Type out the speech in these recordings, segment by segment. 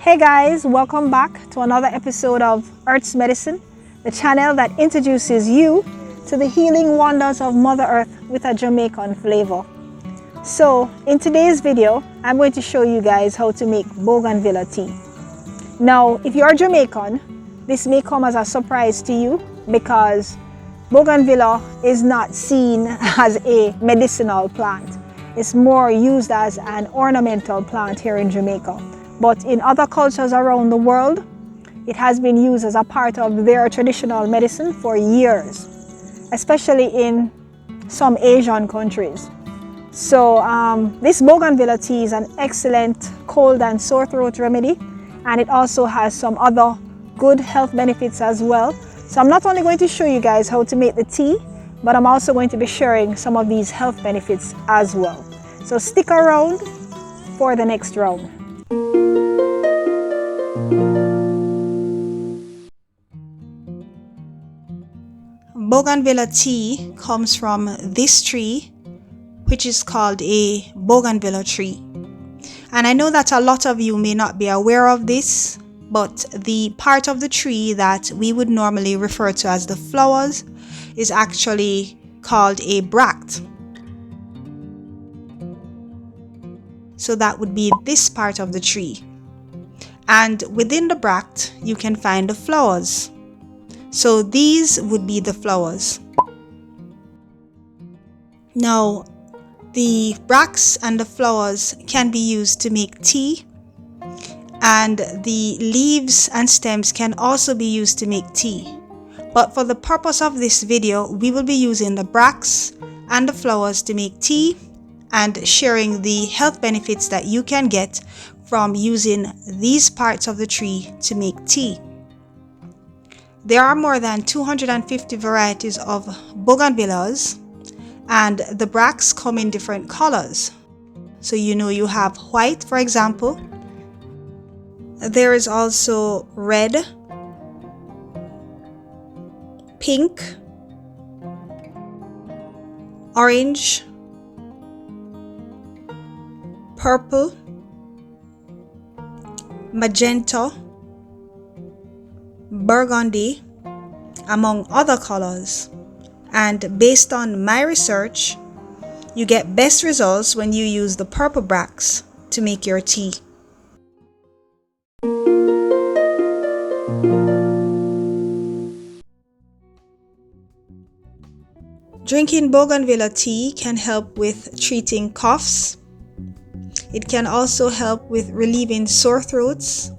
Hey guys, welcome back to another episode of Earth's Medicine, the channel that introduces you to the healing wonders of Mother Earth with a Jamaican flavor. So in today's video, I'm going to show you guys how to make Bougainvillea tea. Now, if you're Jamaican, this may come as a surprise to you because Bougainvillea is not seen as a medicinal plant. It's more used as an ornamental plant here in Jamaica. But in other cultures around the world, it has been used as a part of their traditional medicine for years, especially in some Asian countries. So this Bougainvillea tea is an excellent cold and sore throat remedy, and it also has some other good health benefits as well. So I'm not only going to show you guys how to make the tea, but I'm also going to be sharing some of these health benefits as well. So stick around for the next round. Bougainvillea tea comes from this tree, which is called a bougainvillea tree. And I know that a lot of you may not be aware of this, but the part of the tree that we would normally refer to as the flowers is actually called a bract. So that would be this part of the tree. And within the bract, you can find the flowers. So these would be the flowers. Now, the bracts and the flowers can be used to make tea, and the leaves and stems can also be used to make tea. But for the purpose of this video, we will be using the bracts and the flowers to make tea and sharing the health benefits that you can get from using these parts of the tree to make tea. There are more than 250 varieties of bougainvilleas, and the bracts come in different colors. So you have white, for example. There is also red, pink, orange, purple, magenta, burgundy, among other colors. And based on my research, you get best results when you use the purple bracts to make your tea. Drinking Bougainvillea tea can help with treating coughs. It can also help with relieving sore throats,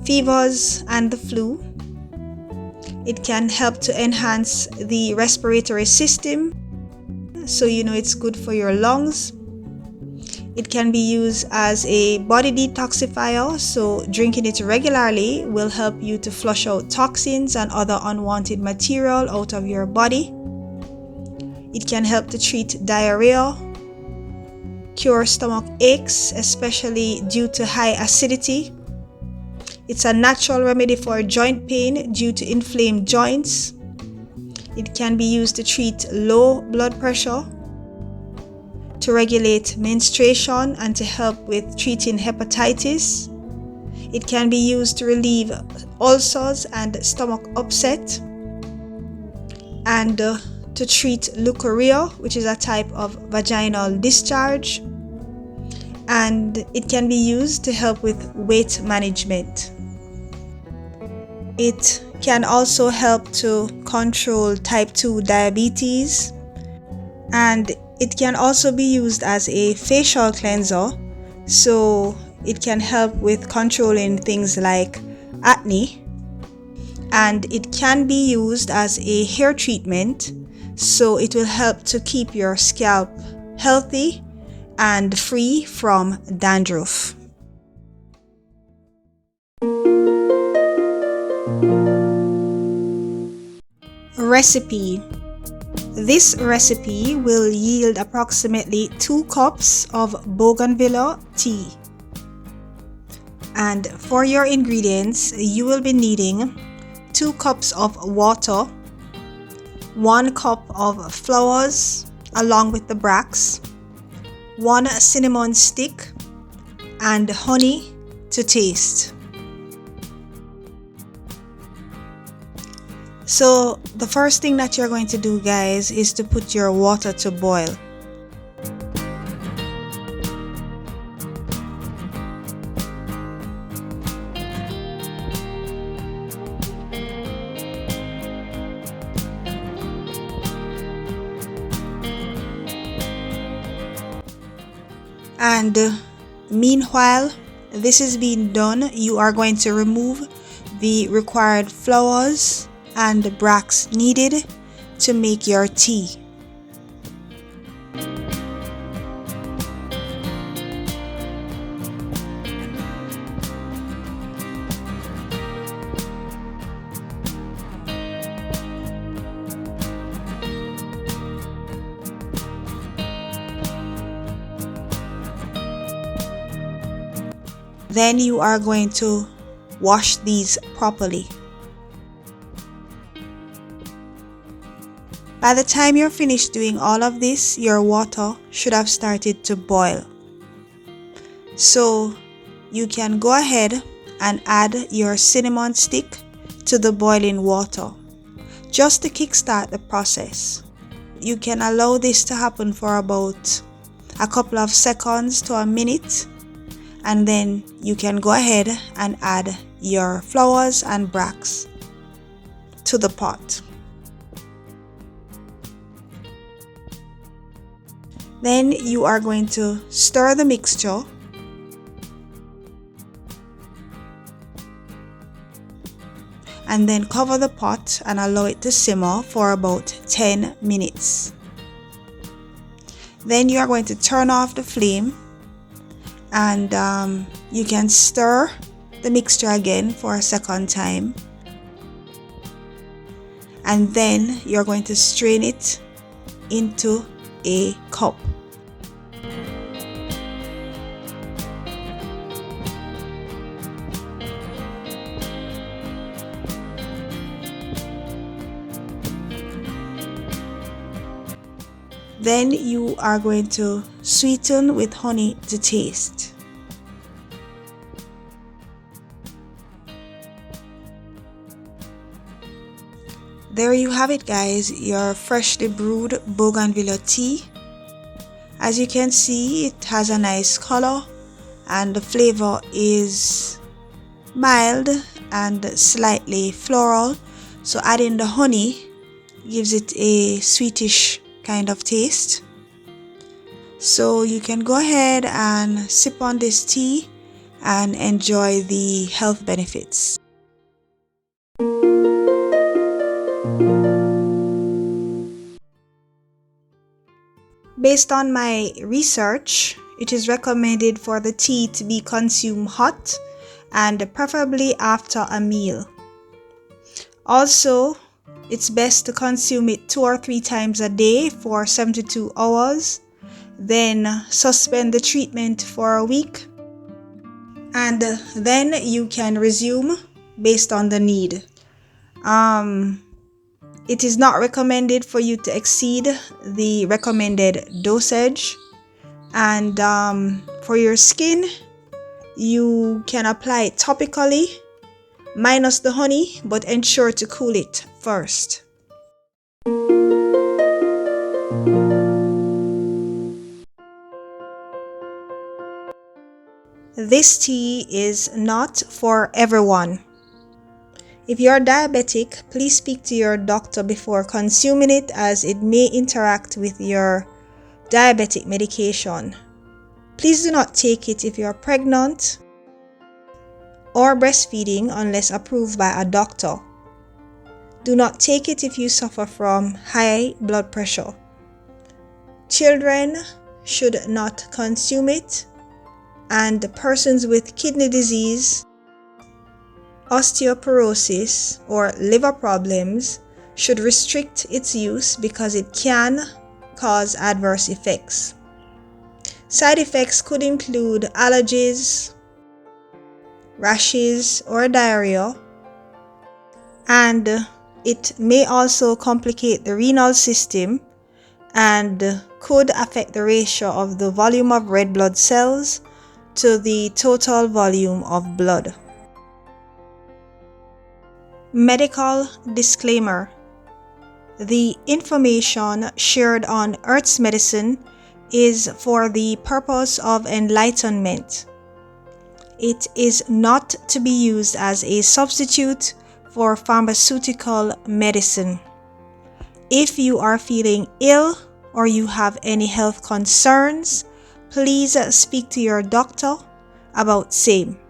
fevers, and the flu. It can help to enhance the respiratory system, so it's good for your lungs. It can be used as a body detoxifier, so drinking it regularly will help you to flush out toxins and other unwanted material out of your body. It can help to treat diarrhea, cure stomach aches, especially due to high acidity. It's a natural remedy for joint pain due to inflamed joints. It can be used to treat low blood pressure, to regulate menstruation, and to help with treating hepatitis. It can be used to relieve ulcers and stomach upset, and to treat leukorrhea, which is a type of vaginal discharge. And it can be used to help with weight management. It can also help to control type 2 diabetes, and it can also be used as a facial cleanser, so it can help with controlling things like acne. And it can be used as a hair treatment, so it will help to keep your scalp healthy and free from dandruff. Recipe. This recipe will yield approximately 2 cups of Bougainvillea tea. And for your ingredients, you will be needing 2 cups of water, 1 cup of flowers along with the bracts, 1 cinnamon stick, and honey to taste. So the first thing that you're going to do, guys, is to put your water to boil. And meanwhile this is being done, you are going to remove the required flowers and bracts needed to make your tea. Then you are going to wash these properly. By the time you're finished doing all of this, your water should have started to boil. So you can go ahead and add your cinnamon stick to the boiling water, just to kickstart the process. You can allow this to happen for about a couple of seconds to a minute, and then you can go ahead and add your flowers and bracts to the pot. Then you are going to stir the mixture and then cover the pot and allow it to simmer for about 10 minutes. Then you are going to turn off the flame, and you can stir the mixture again for a second time, and then you're going to strain it into a cup. Then you are going to sweeten with honey to taste. There you have it, guys, your freshly brewed Bougainvillea tea. As you can see, it has a nice color and the flavor is mild and slightly floral. So adding the honey gives it a sweetish kind of taste. So you can go ahead and sip on this tea and enjoy the health benefits. Based on my research, it is recommended for the tea to be consumed hot and preferably after a meal. Also, it's best to consume it 2 or 3 times a day for 72 hours, then suspend the treatment for a week, and then you can resume based on the need. It is not recommended for you to exceed the recommended dosage, and for your skin, you can apply it topically minus the honey, but ensure to cool it first. This tea is not for everyone. If you are diabetic, please speak to your doctor before consuming it, as it may interact with your diabetic medication. Please do not take it if you are pregnant or breastfeeding unless approved by a doctor. Do not take it if you suffer from high blood pressure. Children should not consume it, and persons with kidney disease, osteoporosis, or liver problems should restrict its use because it can cause adverse effects. Side effects could include allergies, rashes, or diarrhea, and it may also complicate the renal system and could affect the ratio of the volume of red blood cells to the total volume of blood. Medical disclaimer. The information shared on Earth's Medicine is for the purpose of enlightenment. It is not to be used as a substitute for pharmaceutical medicine. If you are feeling ill or you have any health concerns, please speak to your doctor about same.